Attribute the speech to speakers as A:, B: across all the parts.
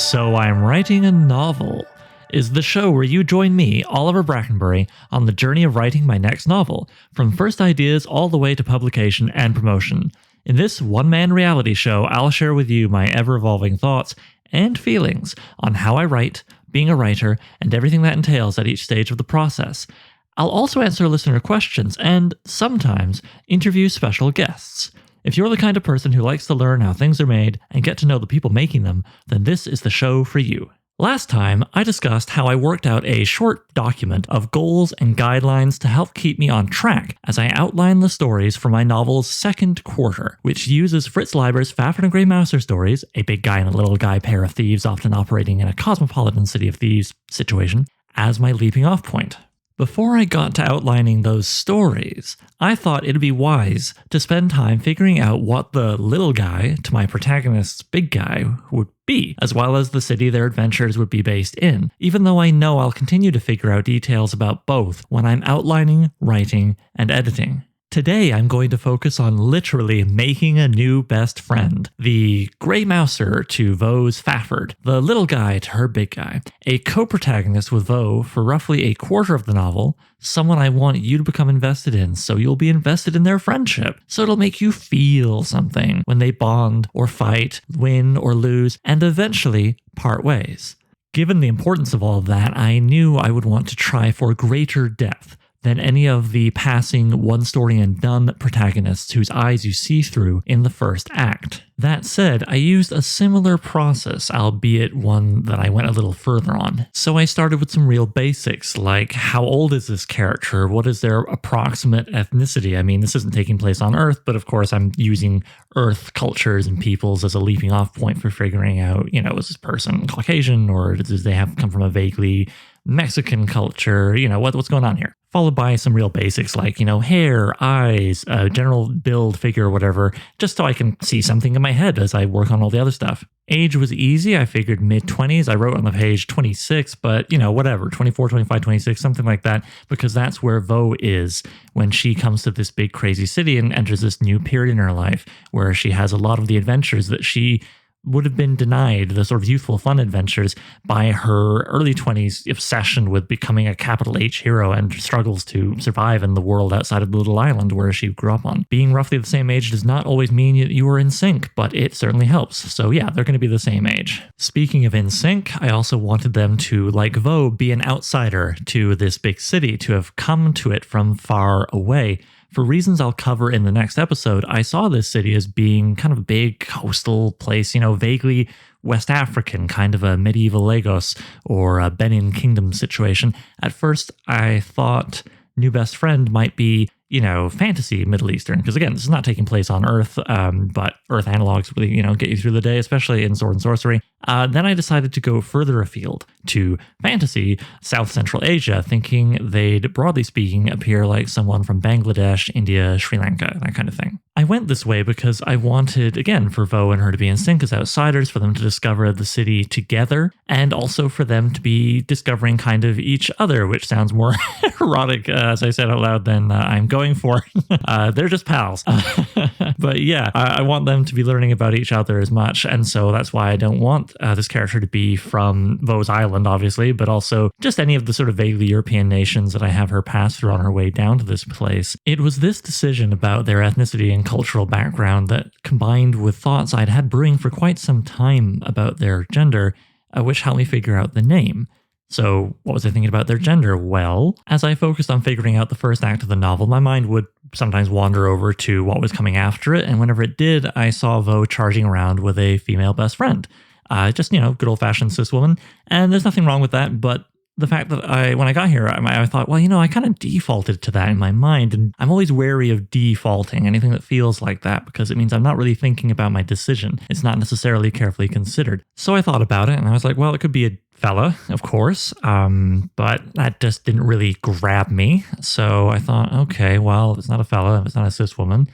A: So I'm Writing a Novel is the show where you join me, Oliver Brackenbury, on the journey of writing my next novel, from first ideas all the way to publication and promotion. In this one-man reality show, I'll share with you my ever-evolving thoughts and feelings on how I write, being a writer, and everything that entails at each stage of the process. I'll also answer listener questions and, sometimes, interview special guests. If you're the kind of person who likes to learn how things are made and get to know the people making them, then this is the show for you. Last time, I discussed how I worked out a short document of goals and guidelines to help keep me on track as I outline the stories for my novel's second quarter, which uses Fritz Leiber's Fafhrd Grey Mouser stories, a big guy and a little guy pair of thieves often operating in a cosmopolitan city of thieves situation, as my leaping off point. Before I got to outlining those stories, I thought it'd be wise to spend time figuring out what the little guy to my protagonist's big guy would be, as well as the city their adventures would be based in, even though I know I'll continue to figure out details about both when I'm outlining, writing, and editing. Today, I'm going to focus on literally making a new best friend. The Grey Mouser to Vaux's Fafhrd, the little guy to her big guy, a co-protagonist with Vaux for roughly a quarter of the novel, someone I want you to become invested in so you'll be invested in their friendship, so it'll make you feel something when they bond or fight, win or lose, and eventually part ways. Given the importance of all of that, I knew I would want to try for greater depth than any of the passing one story and done protagonists whose eyes you see through in the first act. That said, I used a similar process, albeit one that I went a little further on. So I started with some real basics, like how old is this character? What is their approximate ethnicity? I mean, this isn't taking place on Earth, but of course I'm using Earth cultures and peoples as a leaping off point for figuring out, is this person Caucasian or does they have come from a vaguely Mexican culture? What's going on here? Followed by some real basics like, hair, eyes, general build, figure, whatever, just so I can see something in my head as I work on all the other stuff. Age was easy. I figured mid-20s. I wrote on the page 26, but, whatever, 24, 25, 26, something like that, because that's where Vaux is when she comes to this big crazy city and enters this new period in her life where she has a lot of the adventures that she would have been denied, the sort of youthful fun adventures, by her early 20s obsession with becoming a capital H hero and struggles to survive in the world outside of the little island where she grew up on. Being roughly the same age does not always mean you are in sync, but it certainly helps. So yeah, they're going to be the same age. Speaking of in sync, I also wanted them to, like Vaux, be an outsider to this big city, to have come to it from far away. For reasons I'll cover in the next episode, I saw this city as being kind of a big coastal place, vaguely West African, kind of a medieval Lagos or a Benin Kingdom situation. At first, I thought New Best Friend might be, fantasy Middle Eastern, because again, this is not taking place on Earth, but Earth analogs really, get you through the day, especially in Sword and Sorcery. Then I decided to go further afield to fantasy South Central Asia, thinking they'd, broadly speaking, appear like someone from Bangladesh, India, Sri Lanka, that kind of thing. I went this way because I wanted, again, for Vaux and her to be in sync as outsiders, for them to discover the city together, and also for them to be discovering kind of each other, which sounds more erotic, as I said out loud, than I'm going for. They're just pals. But yeah, I want them to be learning about each other as much, and so that's why I don't want this character to be from Vaux's Island, obviously, but also just any of the sort of vaguely European nations that I have her pass through on her way down to this place. It was this decision about their ethnicity and cultural background that, combined with thoughts I'd had brewing for quite some time about their gender, which helped me figure out the name. So what was I thinking about their gender? Well, as I focused on figuring out the first act of the novel, my mind would sometimes wander over to what was coming after it, and whenever it did, I saw Vaux charging around with a female best friend. Just, good old-fashioned cis woman, and there's nothing wrong with that, but the fact that when I got here, I thought, well, I kind of defaulted to that in my mind, and I'm always wary of defaulting, anything that feels like that, because it means I'm not really thinking about my decision. It's not necessarily carefully considered. So I thought about it, and I was like, well, it could be a fella, of course, but that just didn't really grab me. So I thought, okay, well, if it's not a fella, if it's not a cis woman,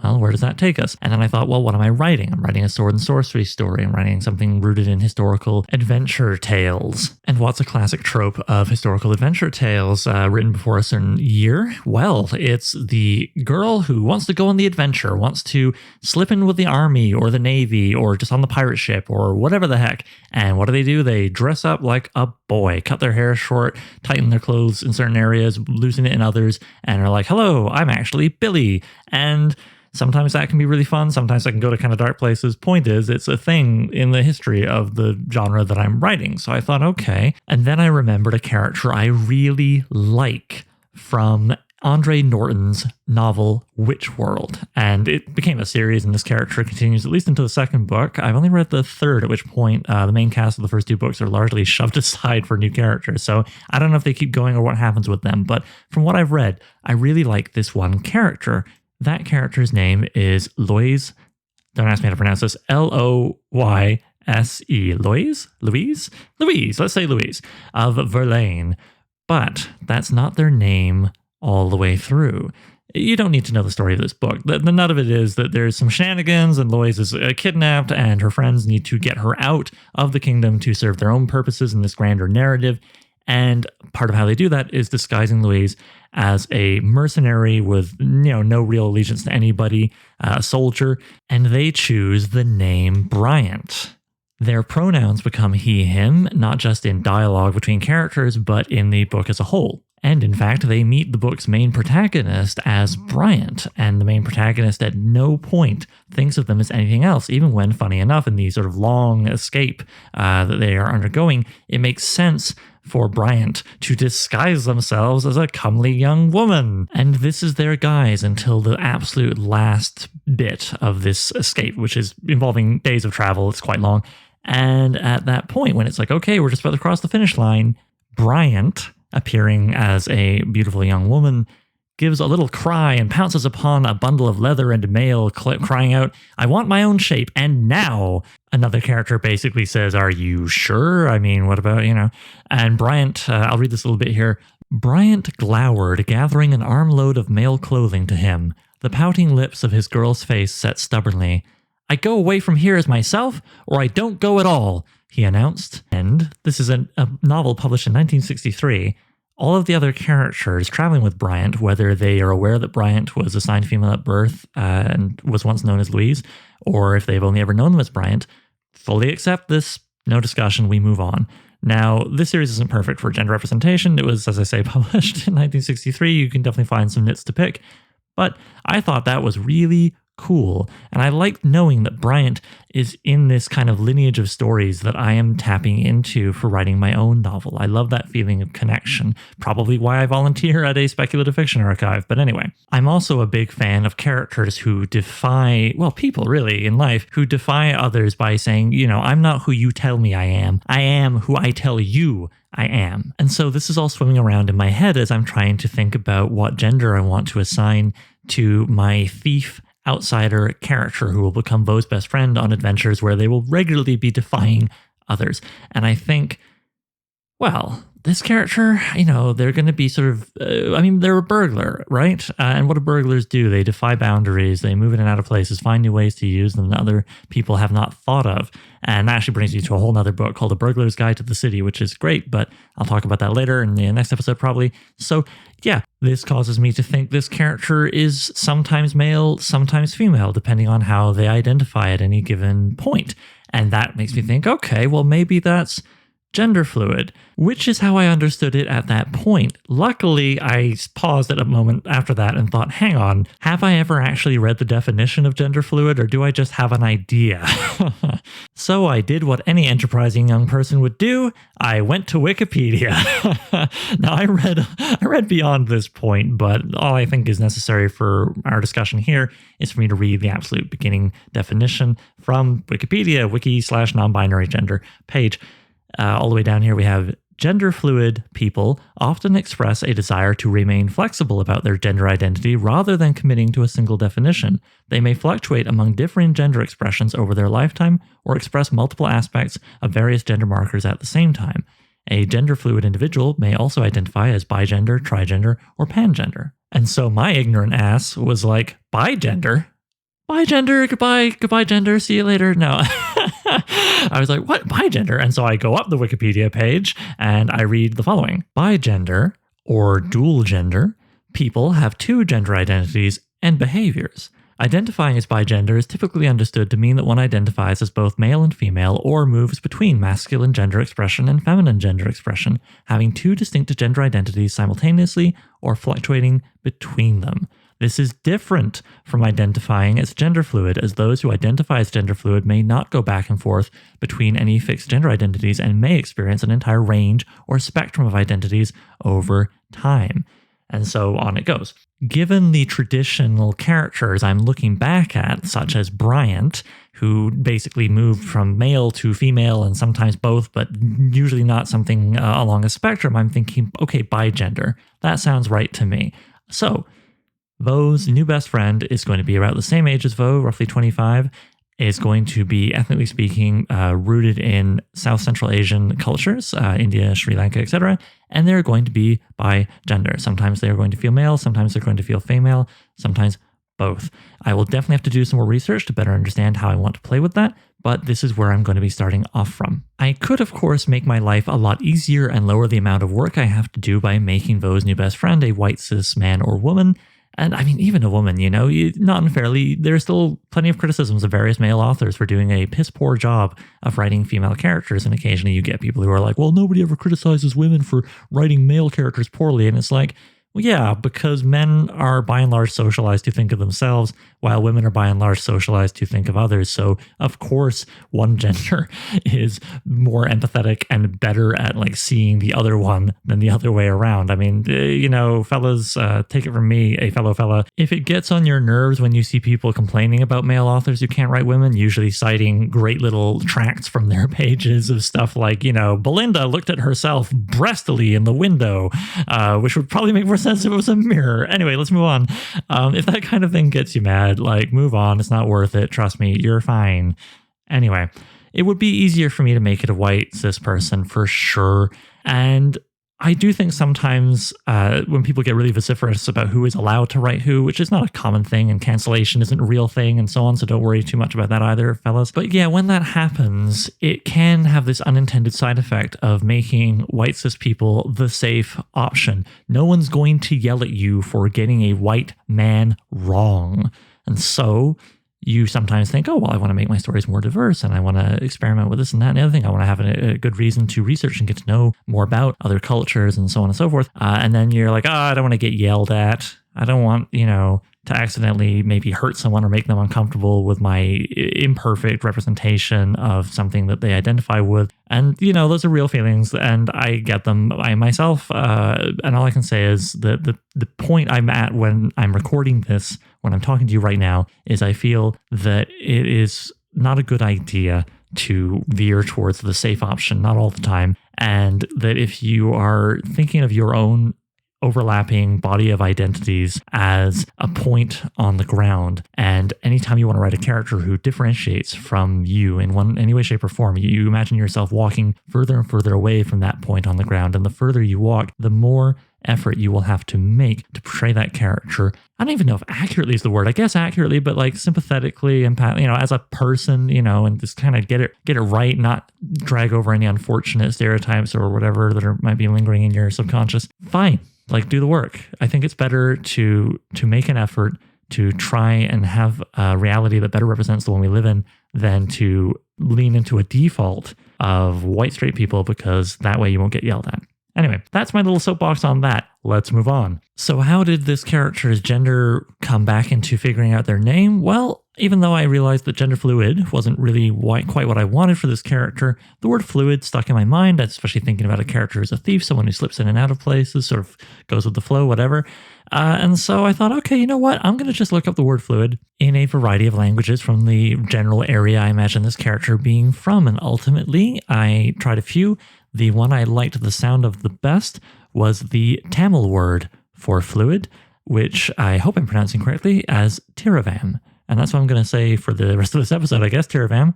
A: Well, where does that take us? And then I thought, well, what am I writing? I'm writing a sword and sorcery story. I'm writing something rooted in historical adventure tales. And what's a classic trope of historical adventure tales written before a certain year? Well, it's the girl who wants to go on the adventure, wants to slip in with the army or the navy or just on the pirate ship or whatever the heck. And what do? They dress up like a boy, cut their hair short, tighten their clothes in certain areas, loosen it in others, and are like, hello, I'm actually Billy. And sometimes that can be really fun. Sometimes I can go to kind of dark places. Point is, it's a thing in the history of the genre that I'm writing. So I thought, okay. And then I remembered a character I really like from Andre Norton's novel Witch World. And it became a series, and this character continues at least into the second book. I've only read the third, at which point the main cast of the first two books are largely shoved aside for new characters. So I don't know if they keep going or what happens with them. But from what I've read, I really like this one character. That character's name is Loise. Don't ask me how to pronounce this. Loyse. Louise? Louise. Let's say Louise of Verlaine. But that's not their name all the way through. You don't need to know the story of this book. The nut of it is that there's some shenanigans and Loise is kidnapped and her friends need to get her out of the kingdom to serve their own purposes in this grander narrative. And part of how they do that is disguising Louise as a mercenary with no real allegiance to anybody, a soldier, and they choose the name Bryant. Their pronouns become he, him, not just in dialogue between characters, but in the book as a whole. And in fact, they meet the book's main protagonist as Bryant, and the main protagonist at no point thinks of them as anything else, even when, funny enough, in the sort of long escape that they are undergoing, it makes sense for Bryant to disguise themselves as a comely young woman. And this is their guise until the absolute last bit of this escape, which is involving days of travel. It's quite long. And at that point, when it's like, okay, we're just about to cross the finish line, Bryant, appearing as a beautiful young woman, gives a little cry and pounces upon a bundle of leather and mail, crying out, I want my own shape, and now. Another character basically says, are you sure? I mean, what about, And Bryant, I'll read this a little bit here. Bryant glowered, gathering an armload of male clothing to him. The pouting lips of his girl's face set stubbornly. I go away from here as myself, or I don't go at all, he announced. And this is a novel published in 1963. All of the other characters traveling with Bryant, whether they are aware that Bryant was assigned female at birth and was once known as Louise, or if they've only ever known them as Bryant, fully accept this. No discussion. We move on. Now, this series isn't perfect for gender representation. It was, as I say, published in 1963. You can definitely find some nits to pick. But I thought that was really cool. And I liked knowing that Bryant is in this kind of lineage of stories that I am tapping into for writing my own novel. I love that feeling of connection. Probably why I volunteer at a speculative fiction archive. But anyway, I'm also a big fan of characters who defy, people really in life, who defy others by saying, I'm not who you tell me I am who I tell you I am. And so this is all swimming around in my head as I'm trying to think about what gender I want to assign to my thief outsider character who will become Vo's best friend on adventures where they will regularly be defying others. And I think, this character, they're going to be sort of, they're a burglar, right? And what do burglars do? They defy boundaries, they move in and out of places, find new ways to use them that other people have not thought of. And that actually brings you to a whole nother book called A Burglar's Guide to the City, which is great, but I'll talk about that later in the next episode probably. So yeah, this causes me to think this character is sometimes male, sometimes female, depending on how they identify at any given point. And that makes me think, okay, well, maybe that's gender fluid, which is how I understood it at that point. Luckily, I paused at a moment after that and thought, hang on, have I ever actually read the definition of gender fluid, or do I just have an idea? So I did what any enterprising young person would do. I went to Wikipedia. Now, I read beyond this point, but all I think is necessary for our discussion here is for me to read the absolute beginning definition from Wikipedia, wiki/non-binary gender page. All the way down here, we have gender fluid people often express a desire to remain flexible about their gender identity rather than committing to a single definition. They may fluctuate among differing gender expressions over their lifetime or express multiple aspects of various gender markers at the same time. A gender fluid individual may also identify as bigender, trigender, or pangender. And so my ignorant ass was like, bigender? bye gender, goodbye gender, see you later. No. I was like, what? Bye gender? And so I go up the Wikipedia page and I read the following. Bi gender or dual gender, people have two gender identities and behaviors. Identifying as bigender is typically understood to mean that one identifies as both male and female or moves between masculine gender expression and feminine gender expression, having two distinct gender identities simultaneously or fluctuating between them. This is different from identifying as gender fluid, as those who identify as gender fluid may not go back and forth between any fixed gender identities and may experience an entire range or spectrum of identities over time. And so on it goes. Given the traditional characters I'm looking back at, such as Bryant, who basically moved from male to female and sometimes both, but usually not something along a spectrum, I'm thinking, okay, bigender. That sounds right to me. So Vo's new best friend is going to be about the same age as Vo, roughly 25, is going to be, ethnically speaking, rooted in South Central Asian cultures, India, Sri Lanka, etc., and they're going to be by gender. Sometimes they're going to feel male, sometimes they're going to feel female, sometimes both. I will definitely have to do some more research to better understand how I want to play with that, but this is where I'm going to be starting off from. I could, of course, make my life a lot easier and lower the amount of work I have to do by making Vo's new best friend a white cis man or woman. And I mean, even a woman, not unfairly, there's still plenty of criticisms of various male authors for doing a piss poor job of writing female characters. And occasionally you get people who are like, well, nobody ever criticizes women for writing male characters poorly. And it's like, well, yeah, because men are by and large socialized to think of themselves, while women are by and large socialized to think of others. So, of course, one gender is more empathetic and better at seeing the other one than the other way around. I mean, fellas, take it from me, a fellow fella. If it gets on your nerves when you see people complaining about male authors who can't write women, usually citing great little tracts from their pages of stuff like, Belinda looked at herself breastily in the window, which would probably make more sense if it was a mirror. Anyway, let's move on. If that kind of thing gets you mad, move on. It's not worth it. Trust me, you're fine. Anyway, it would be easier for me to make it a white cis person for sure. And I do think sometimes when people get really vociferous about who is allowed to write who, which is not a common thing, and cancellation isn't a real thing and so on, so don't worry too much about that either, fellas. But yeah, when that happens, it can have this unintended side effect of making white cis people the safe option. No one's going to yell at you for getting a white man wrong. And so you sometimes think, oh, well, I want to make my stories more diverse and I want to experiment with this and that and the other thing. I want to have a good reason to research and get to know more about other cultures and so on and so forth. And then you're like, I don't want to get yelled at. I don't want, to accidentally maybe hurt someone or make them uncomfortable with my imperfect representation of something that they identify with. And, those are real feelings and I get them I myself. And all I can say is that the point I'm at when I'm recording this, when I'm talking to you right now, is I feel that it is not a good idea to veer towards the safe option, not all the time. And that if you are thinking of your own overlapping body of identities as a point on the ground, and anytime you want to write a character who differentiates from you in any way, shape, or form, you imagine yourself walking further and further away from that point on the ground, and the further you walk, the more effort you will have to make to portray that character. I don't even know if accurately is the word. I guess accurately, but sympathetically, as a person, and just kind of get it right, not drag over any unfortunate stereotypes or whatever that might be lingering in your subconscious. Fine. Do the work. I think it's better to make an effort to try and have a reality that better represents the one we live in than to lean into a default of white straight people, because that way you won't get yelled at. Anyway, that's my little soapbox on that. Let's move on. So how did this character's gender come back into figuring out their name? Well, even though I realized that gender fluid wasn't really quite what I wanted for this character, the word fluid stuck in my mind, especially thinking about a character as a thief, someone who slips in and out of places, sort of goes with the flow, whatever. And so I thought, okay, you know what? I'm going to just look up the word fluid in a variety of languages from the general area I imagine this character being from. And ultimately, I tried a few. The one I liked the sound of the best was the Tamil word for fluid, which I hope I'm pronouncing correctly as Tiravam. And that's what I'm going to say for the rest of this episode, I guess, Tiravam.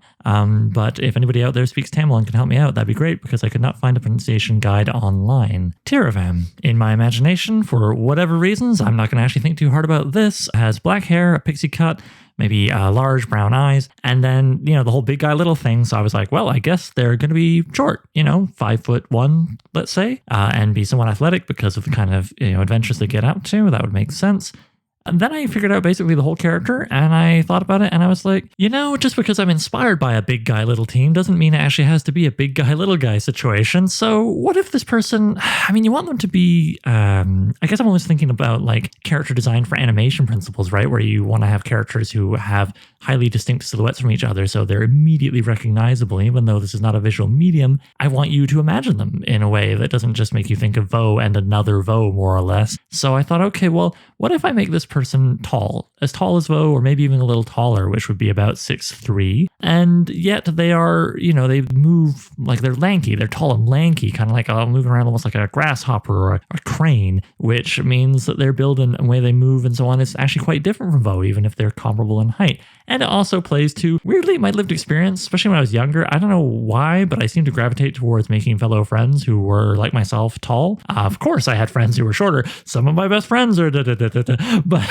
A: But if anybody out there speaks Tamil and can help me out, that'd be great, because I could not find a pronunciation guide online. Tiravam, in my imagination, for whatever reasons, I'm not going to actually think too hard about this, has black hair, a pixie cut, maybe large brown eyes, and then, the whole big guy little thing. So I was like, well, I guess they're going to be short, 5'1", let's say, and be somewhat athletic because of the kind of, adventures they get up to. That would make sense. And then I figured out basically the whole character, and I thought about it, and I was like, just because I'm inspired by a big guy little team doesn't mean it actually has to be a big guy little guy situation. So what if this person, you want them to be, I guess I'm always thinking about like character design for animation principles, right? Where you want to have characters who have highly distinct silhouettes from each other, so they're immediately recognizable. Even though this is not a visual medium, I want you to imagine them in a way that doesn't just make you think of Vo and another Vo, more or less. So I thought, okay, well, what if I make this person tall as Vo, or maybe even a little taller, which would be about 6'3", and yet they are, they move like they're lanky, they're tall and lanky, kind of like moving around almost like a grasshopper or a crane, which means that their build and the way they move and so on is actually quite different from Vo, even if they're comparable in height. And it also plays to, weirdly, my lived experience, especially when I was younger. I don't know why, but I seem to gravitate towards making fellow friends who were, like myself, tall. Of course, I had friends who were shorter. Some of my best friends are but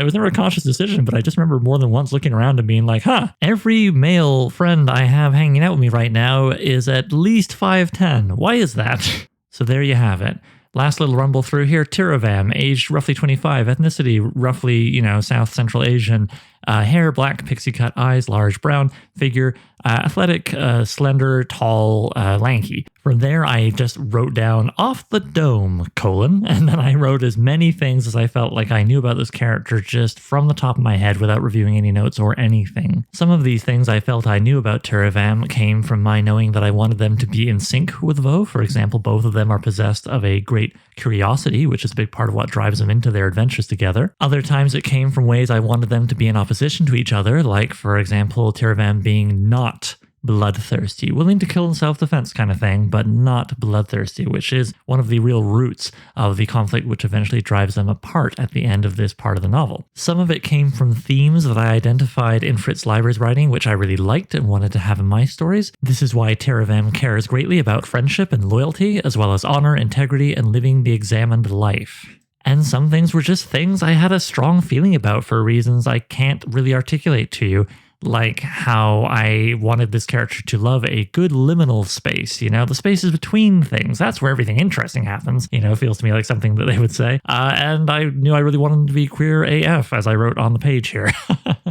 A: it was never a conscious decision, but I just remember more than once looking around and being like, every male friend I have hanging out with me right now is at least 5'10". Why is that? So there you have it. Last little rumble through here, Tiravam, aged roughly 25, ethnicity roughly, South Central Asian, hair black, pixie cut, eyes large brown, figure athletic, slender, tall, lanky. From there, I just wrote down off the dome, and then I wrote as many things as I felt like I knew about this character just from the top of my head without reviewing any notes or anything. Some of these things I felt I knew about Tiravam came from my knowing that I wanted them to be in sync with Vo. For example, both of them are possessed of a great curiosity, which is a big part of what drives them into their adventures together. Other times it came from ways I wanted them to be in opposition to each other, like, for example, Tiravam being not bloodthirsty, willing to kill in self-defense kind of thing, but not bloodthirsty, which is one of the real roots of the conflict which eventually drives them apart at the end of this part of the novel. Some of it came from themes that I identified in Fritz Leiber's writing, which I really liked and wanted to have in my stories. This is why Tiravam cares greatly about friendship and loyalty, as well as honor, integrity, and living the examined life. And some things were just things I had a strong feeling about for reasons I can't really articulate to you. Like how I wanted this character to love a good liminal space, the spaces between things. That's where everything interesting happens. It feels to me like something that they would say. And I knew I really wanted him to be queer AF, as I wrote on the page here.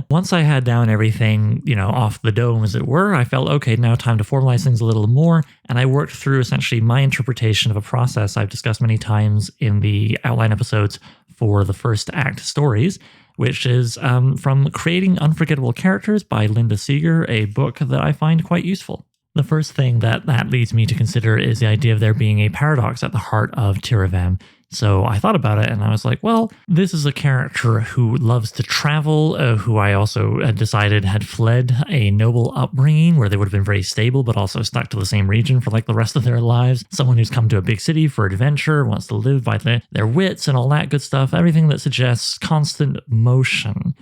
A: Once I had down everything, off the dome, as it were, I felt, okay, now time to formalize things a little more. And I worked through essentially my interpretation of a process I've discussed many times in the outline episodes for the first act stories, which is from Creating Unforgettable Characters by Linda Seeger, a book that I find quite useful. The first thing that leads me to consider is the idea of there being a paradox at the heart of Tiravam. So I thought about it and I was like, well, this is a character who loves to travel, who I also had decided had fled a noble upbringing where they would have been very stable, but also stuck to the same region for like the rest of their lives. Someone who's come to a big city for adventure, wants to live by their wits and all that good stuff. Everything that suggests constant motion.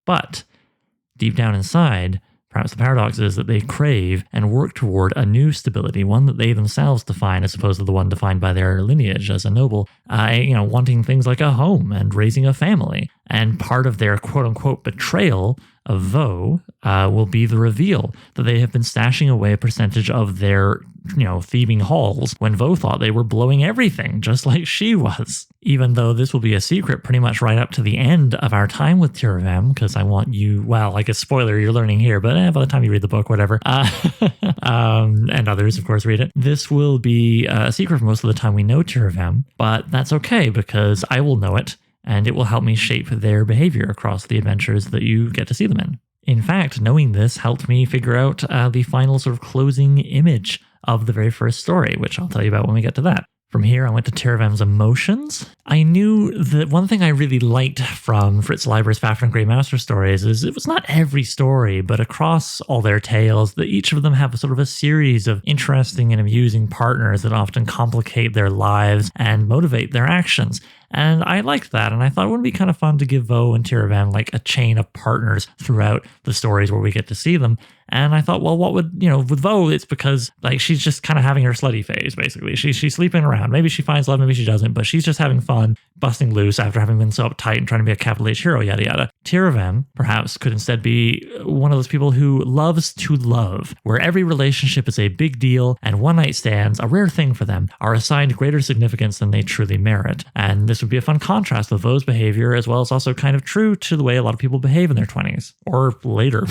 A: But deep down inside, perhaps the paradox is that they crave and work toward a new stability, one that they themselves define as opposed to the one defined by their lineage as a noble, wanting things like a home and raising a family. And part of their quote-unquote betrayal of Vo will be the reveal that they have been stashing away a percentage of their, thieving hauls when Vo thought they were blowing everything, just like she was. Even though this will be a secret pretty much right up to the end of our time with Tiravam, because I want you, well, like a spoiler you're learning here, but by the time you read the book, whatever, and others, of course, read it, this will be a secret for most of the time we know Tiravam, but that's okay because I will know it, and it will help me shape their behavior across the adventures that you get to see them in. In fact, knowing this helped me figure out the final sort of closing image of the very first story, which I'll tell you about when we get to that. From here, I went to Tiravam's emotions. I knew that one thing I really liked from Fritz Leiber's Fafhrd Grey Mouser stories is it was not every story, but across all their tales, that each of them have sort of a series of interesting and amusing partners that often complicate their lives and motivate their actions. And I liked that, and I thought it would be kind of fun to give Vo and Tiravan like a chain of partners throughout the stories where we get to see them. And I thought, well, what would, with Vo, it's because like she's just kind of having her slutty phase, basically. She's sleeping around. Maybe she finds love, maybe she doesn't, but she's just having fun, busting loose after having been so uptight and trying to be a capital H hero, yada yada. Tiravan, perhaps, could instead be one of those people who loves to love, where every relationship is a big deal and one-night stands, a rare thing for them, are assigned greater significance than they truly merit. And this would be a fun contrast with Vo's behavior, as well as also kind of true to the way a lot of people behave in their 20s, or later.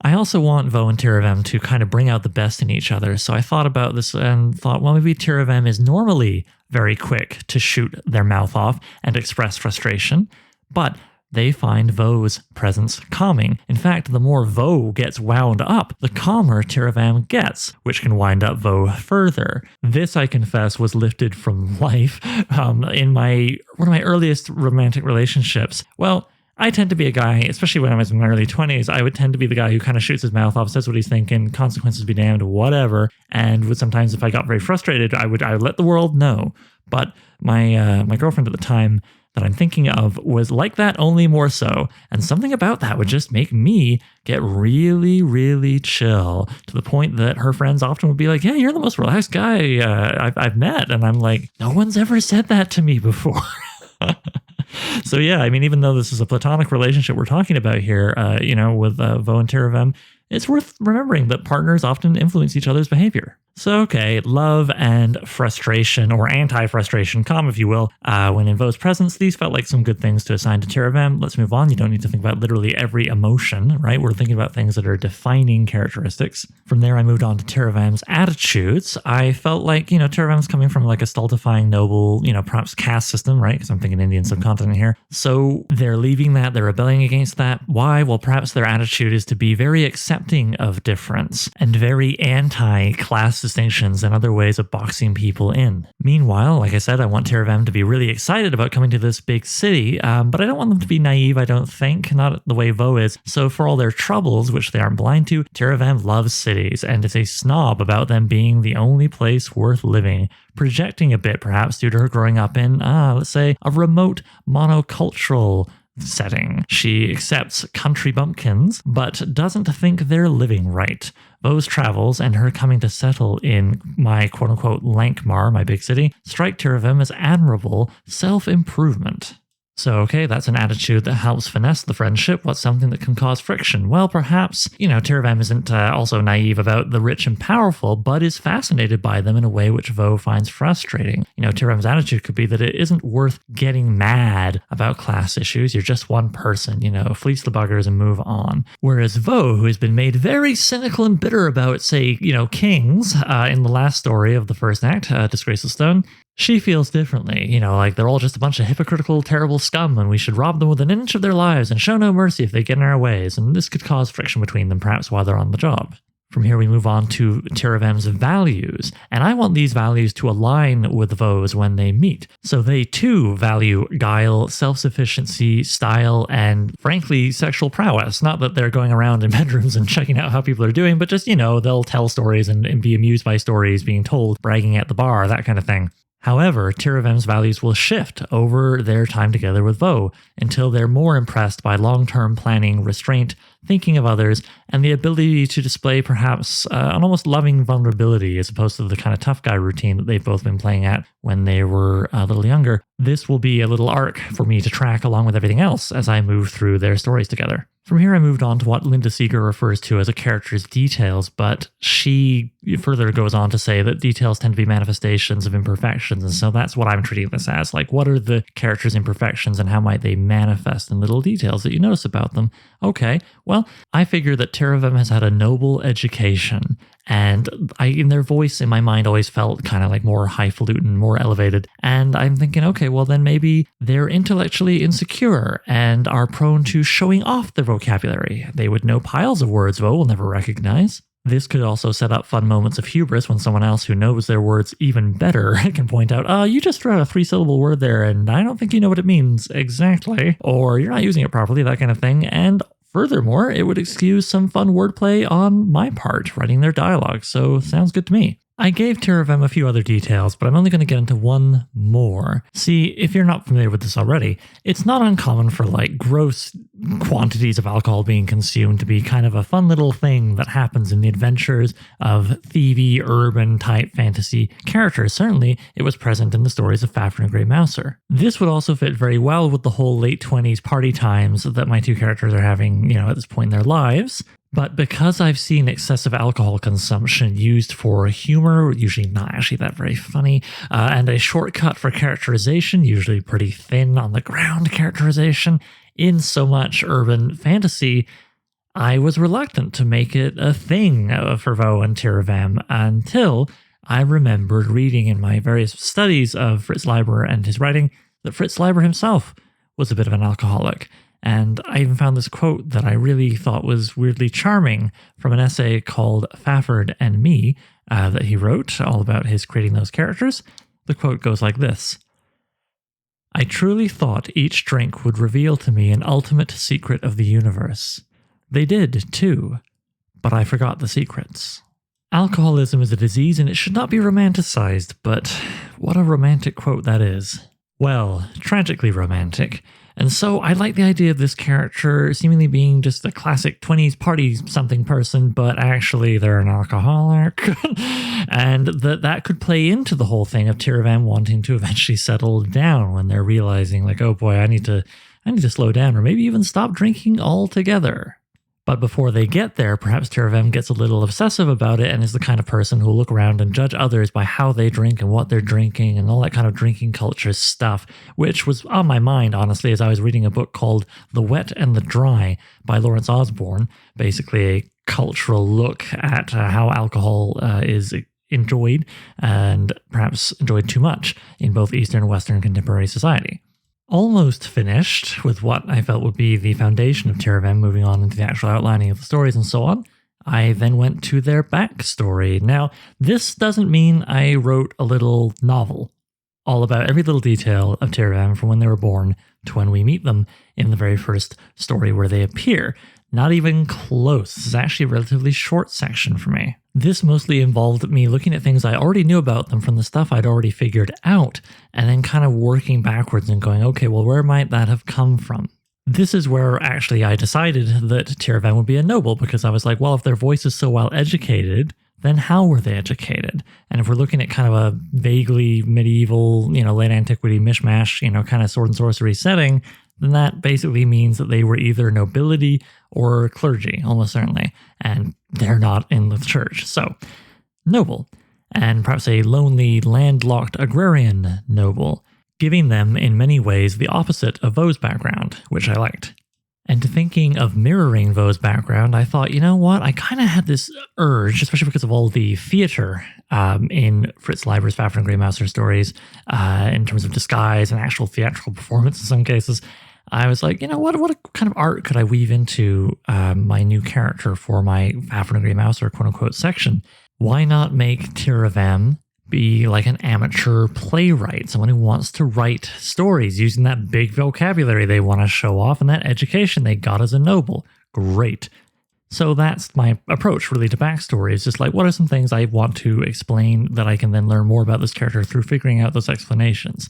A: I also want Vo and Tiravan to kind of bring out the best in each other. So I thought about this and thought, well, maybe Tiravan is normally very quick to shoot their mouth off and express frustration, but they find Vo's presence calming. In fact, the more Vo gets wound up, the calmer Tiravan gets, which can wind up Vo further. This, I confess, was lifted from life in one of my earliest romantic relationships. Well, I tend to be a guy, especially when I was in my early 20s, I would tend to be the guy who kind of shoots his mouth off, says what he's thinking, consequences be damned, whatever. And would sometimes, if I got very frustrated, I would let the world know. But my girlfriend at the time that I'm thinking of was like that, only more so. And something about that would just make me get really, really chill, to the point that her friends often would be like, yeah, you're the most relaxed guy I've met. And I'm like, no one's ever said that to me before. So yeah, I mean, even though this is a platonic relationship we're talking about here, with Vo and Tiravan, it's worth remembering that partners often influence each other's behavior. So, okay, love and frustration, or anti-frustration, calm if you will, when in Vo's presence, these felt like some good things to assign to Tiravan. Let's move on. You don't need to think about literally every emotion, right? We're thinking about things that are defining characteristics. From there, I moved on to Tiravan's attitudes. I felt like, Tiravan's coming from like a stultifying, noble, perhaps caste system, right? Because I'm thinking Indian subcontinent here. So they're leaving that, they're rebelling against that. Why? Well, perhaps their attitude is to be very accepting of difference and very anti-class distinctions and other ways of boxing people in. Meanwhile, like I said, I want Tiravan to be really excited about coming to this big city, but I don't want them to be naive, I don't think, not the way Vo is. So for all their troubles, which they aren't blind to, Tiravan loves cities and is a snob about them being the only place worth living, projecting a bit perhaps due to her growing up in, let's say, a remote monocultural setting. She accepts country bumpkins, but doesn't think they're living right. Vo's travels and her coming to settle in my quote-unquote Lankmar, my big city, strike Tiravan as admirable self-improvement. So, okay, that's an attitude that helps finesse the friendship. What's something that can cause friction? Well, perhaps, Tiravan isn't also naive about the rich and powerful, but is fascinated by them in a way which Vo finds frustrating. Tiravan's attitude could be that it isn't worth getting mad about class issues. You're just one person, fleece the buggers and move on. Whereas Vo, who has been made very cynical and bitter about, say, kings in the last story of the first act, Disgraceful Stone, she feels differently, like they're all just a bunch of hypocritical, terrible scum and we should rob them within an inch of their lives and show no mercy if they get in our ways, and this could cause friction between them perhaps while they're on the job. From here we move on to Tiravan's values, and I want these values to align with Vo's when they meet. So they too value guile, self-sufficiency, style, and frankly, sexual prowess. Not that they're going around in bedrooms and checking out how people are doing, but just, they'll tell stories and be amused by stories being told, bragging at the bar, that kind of thing. However, Tiravan's values will shift over their time together with Vo until they're more impressed by long-term planning, restraint, thinking of others, and the ability to display perhaps an almost loving vulnerability as opposed to the kind of tough guy routine that they've both been playing at when they were a little younger. This will be a little arc for me to track along with everything else as I move through their stories together. From here, I moved on to what Linda Seeger refers to as a character's details, but she further goes on to say that details tend to be manifestations of imperfections, and so that's what I'm treating this as. Like, what are the character's imperfections and how might they manifest in little details that you notice about them? Okay, well, I figure that Tiravan has had a noble education, and in their voice in my mind always felt kind of like more highfalutin, more elevated. And I'm thinking, okay, well then maybe they're intellectually insecure and are prone to showing off their vocabulary. They would know piles of words Vo will never recognize. This could also set up fun moments of hubris when someone else who knows their words even better can point out, you just threw out a 3-syllable word there and I don't think you know what it means exactly, or you're not using it properly, that kind of thing. And furthermore, it would excuse some fun wordplay on my part, writing their dialogue, so sounds good to me. I gave Thieving a few other details, but I'm only going to get into one more. See, if you're not familiar with this already, it's not uncommon for like gross quantities of alcohol being consumed to be kind of a fun little thing that happens in the adventures of thievy, urban type fantasy characters. Certainly, it was present in the stories of Fafhrd Grey Mouser. This would also fit very well with the whole late 20s party times that my two characters are having, at this point in their lives. But because I've seen excessive alcohol consumption used for humor, usually not actually that very funny, and a shortcut for characterization, usually pretty thin on the ground characterization, in so much urban fantasy, I was reluctant to make it a thing for Vo and Thieving until I remembered reading in my various studies of Fritz Leiber and his writing that Fritz Leiber himself was a bit of an alcoholic. And I even found this quote that I really thought was weirdly charming from an essay called Fafhrd and Me that he wrote all about his creating those characters. The quote goes like this: "I truly thought each drink would reveal to me an ultimate secret of the universe. They did, too, but I forgot the secrets." Alcoholism is a disease and it should not be romanticized, but what a romantic quote that is. Well, tragically romantic. And so I like the idea of this character seemingly being just a classic 20s party-something person, but actually they're an alcoholic. And that could play into the whole thing of Thieving wanting to eventually settle down when they're realizing, like, oh boy, I need to slow down, or maybe even stop drinking altogether. But before they get there, perhaps Thieving gets a little obsessive about it and is the kind of person who'll look around and judge others by how they drink and what they're drinking and all that kind of drinking culture stuff, which was on my mind, honestly, as I was reading a book called The Wet and the Dry by Lawrence Osborne, basically a cultural look at how alcohol is enjoyed and perhaps enjoyed too much in both Eastern and Western contemporary society. Almost finished with what I felt would be the foundation of Thieving, moving on into the actual outlining of the stories and so on. I then went to their backstory. Now, this doesn't mean I wrote a little novel all about every little detail of Thieving from when they were born to when we meet them in the very first story where they appear. Not even close. This is actually a relatively short section for me. This mostly involved me looking at things I already knew about them from the stuff I'd already figured out, and then kind of working backwards and going, okay, well, where might that have come from? This is where actually I decided that Thieving would be a noble, because I was like, well, if their voice is so well educated, then how were they educated? And if we're looking at kind of a vaguely medieval, late antiquity mishmash, kind of sword and sorcery setting, then that basically means that they were either nobility or clergy, almost certainly, and they're not in the church. So, noble, and perhaps a lonely, landlocked agrarian noble, giving them in many ways the opposite of Vo's background, which I liked. And thinking of mirroring Vo's background, I thought, you know what, I kind of had this urge, especially because of all the theater in Fritz Leiber's Fafhrd Grey Mouser stories, in terms of disguise and actual theatrical performance in some cases. I was like, what kind of art could I weave into my new character for my Fafhrd Grey Mouser quote-unquote section? Why not make Thieving be like an amateur playwright, someone who wants to write stories using that big vocabulary they want to show off and that education they got as a noble? Great. So that's my approach really to backstory. It's just like, what are some things I want to explain that I can then learn more about this character through figuring out those explanations?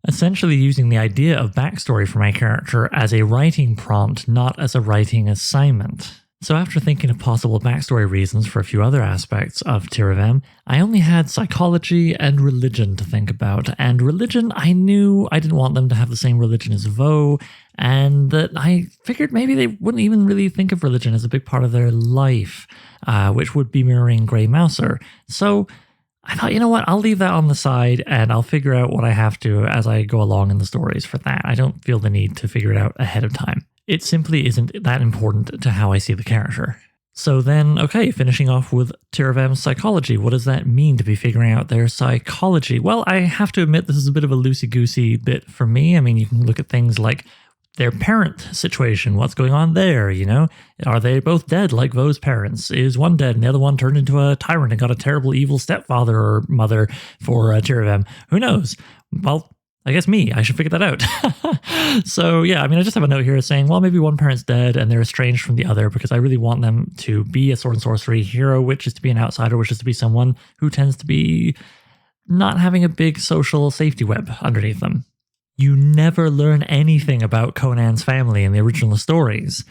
A: Essentially using the idea of backstory for my character as a writing prompt, not as a writing assignment. So after thinking of possible backstory reasons for a few other aspects of Thieving, I only had psychology and religion to think about. And religion, I knew I didn't want them to have the same religion as Vo, and that I figured maybe they wouldn't even really think of religion as a big part of their life, which would be mirroring Grey Mouser. So I thought, you know what, I'll leave that on the side and I'll figure out what I have to as I go along in the stories for that. I don't feel the need to figure it out ahead of time. It simply isn't that important to how I see the character. So then, okay, finishing off with Thieving's psychology. What does that mean to be figuring out their psychology? Well, I have to admit this is a bit of a loosey-goosey bit for me. I mean, you can look at things like their parent situation. What's going on there, Are they both dead like Vo's parents? Is one dead and the other one turned into a tyrant and got a terrible evil stepfather or mother for Thieving? Who knows? Well, I guess me, I should figure that out. So yeah, I mean, I just have a note here saying, well, maybe one parent's dead and they're estranged from the other because I really want them to be a sword and sorcery hero, which is to be an outsider, which is to be someone who tends to be not having a big social safety web underneath them. You never learn anything about Conan's family in the original stories.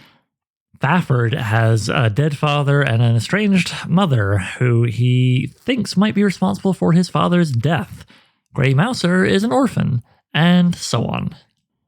A: Fafhrd has a dead father and an estranged mother who he thinks might be responsible for his father's death. Grey Mouser is an orphan, and so on.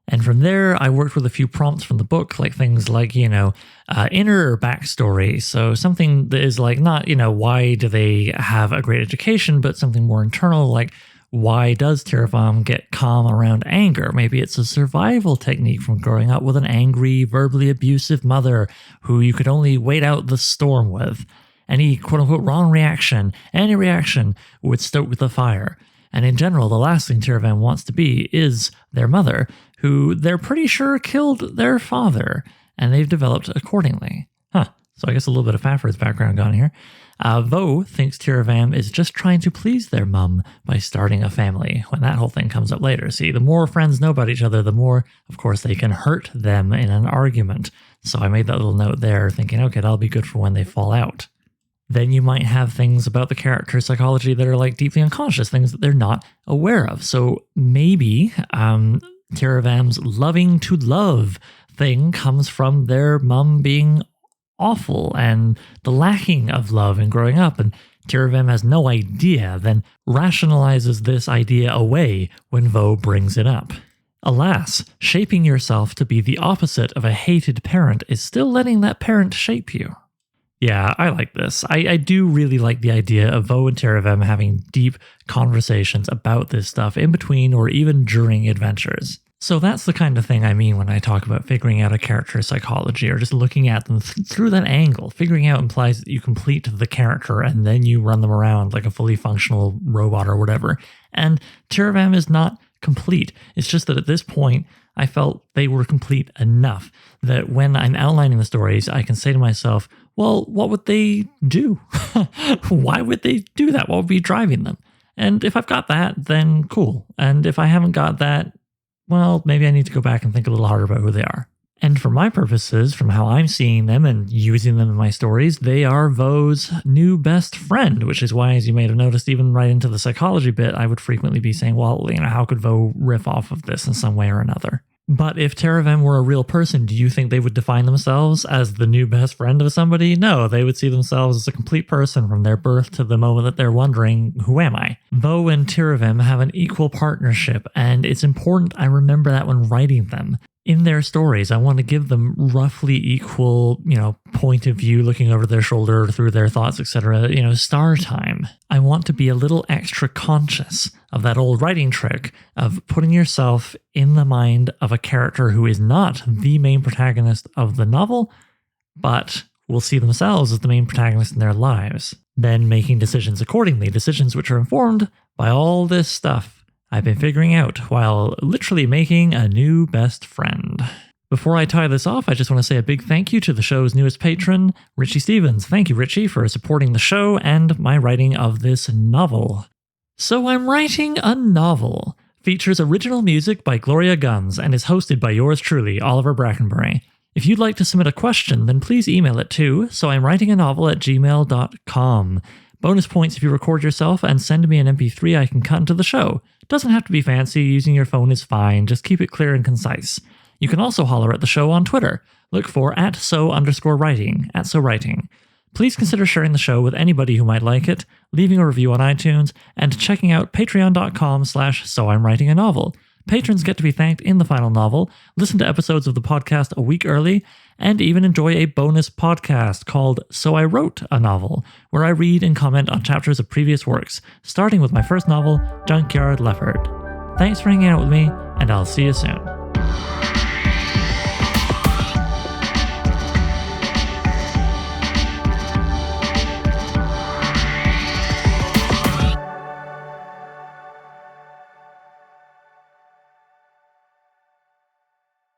A: And from there, I worked with a few prompts from the book, like things like, inner backstory. So something that is like not, why do they have a great education, but something more internal, like why does Thieving get calm around anger? Maybe it's a survival technique from growing up with an angry, verbally abusive mother who you could only wait out the storm with. Any quote-unquote wrong reaction, any reaction would stoke the fire. And in general, the last thing Thieving wants to be is their mother, who they're pretty sure killed their father, and they've developed accordingly. So I guess a little bit of Fafhrd's background gone here. Vo thinks Thieving is just trying to please their mum by starting a family, when that whole thing comes up later. See, the more friends know about each other, the more, of course, they can hurt them in an argument. So I made that little note there, thinking, okay, that'll be good for when they fall out. Then you might have things about the character psychology that are like deeply unconscious, things that they're not aware of. So maybe Thieving's loving to love thing comes from their mum being awful and the lacking of love in growing up, and Thieving has no idea, then rationalizes this idea away when Vo brings it up. Alas, shaping yourself to be the opposite of a hated parent is still letting that parent shape you. Yeah, I like this. I do really like the idea of Vo and Thieving having deep conversations about this stuff in between or even during adventures. So that's the kind of thing I mean when I talk about figuring out a character's psychology or just looking at them through that angle. Figuring out implies that you complete the character and then you run them around like a fully functional robot or whatever. And Thieving is not complete. It's just that at this point, I felt they were complete enough that when I'm outlining the stories, I can say to myself, well, what would they do? Why would they do that? What would be driving them? And if I've got that, then cool. And if I haven't got that, well, maybe I need to go back and think a little harder about who they are. And for my purposes, from how I'm seeing them and using them in my stories, they are Vo's new best friend, which is why, as you may have noticed, even right into the psychology bit, I would frequently be saying, well, how could Vo riff off of this in some way or another? But if Thieving were a real person, do you think they would define themselves as the new best friend of somebody? No, they would see themselves as a complete person from their birth to the moment that they're wondering, who am I? Vo and Thieving have an equal partnership, and it's important I remember that when writing them. In their stories, I want to give them roughly equal, point of view, looking over their shoulder, through their thoughts, etc., star time. I want to be a little extra conscious of that old writing trick of putting yourself in the mind of a character who is not the main protagonist of the novel, but will see themselves as the main protagonist in their lives, then making decisions accordingly, decisions which are informed by all this stuff I've been figuring out while literally making a new best friend. Before I tie this off, I just want to say a big thank you to the show's newest patron, Richie Stevens. Thank you, Richie, for supporting the show and my writing of this novel. So I'm writing a novel. Features original music by Gloria Guns and is hosted by yours truly, Oliver Brackenbury. If you'd like to submit a question, then please email it to soimwritinganovel@gmail.com. Bonus points if you record yourself and send me an MP3 I can cut into the show. Doesn't have to be fancy, using your phone is fine, just keep it clear and concise. You can also holler at the show on Twitter. Look for @so_writing, @so_writing. Please consider sharing the show with anybody who might like it, leaving a review on iTunes, and checking out patreon.com/soimwritinganovel. Patrons get to be thanked in the final novel, listen to episodes of the podcast a week early, and even enjoy a bonus podcast called So I Wrote a Novel, where I read and comment on chapters of previous works, starting with my first novel, Junkyard Leopard. Thanks for hanging out with me, and I'll see you soon.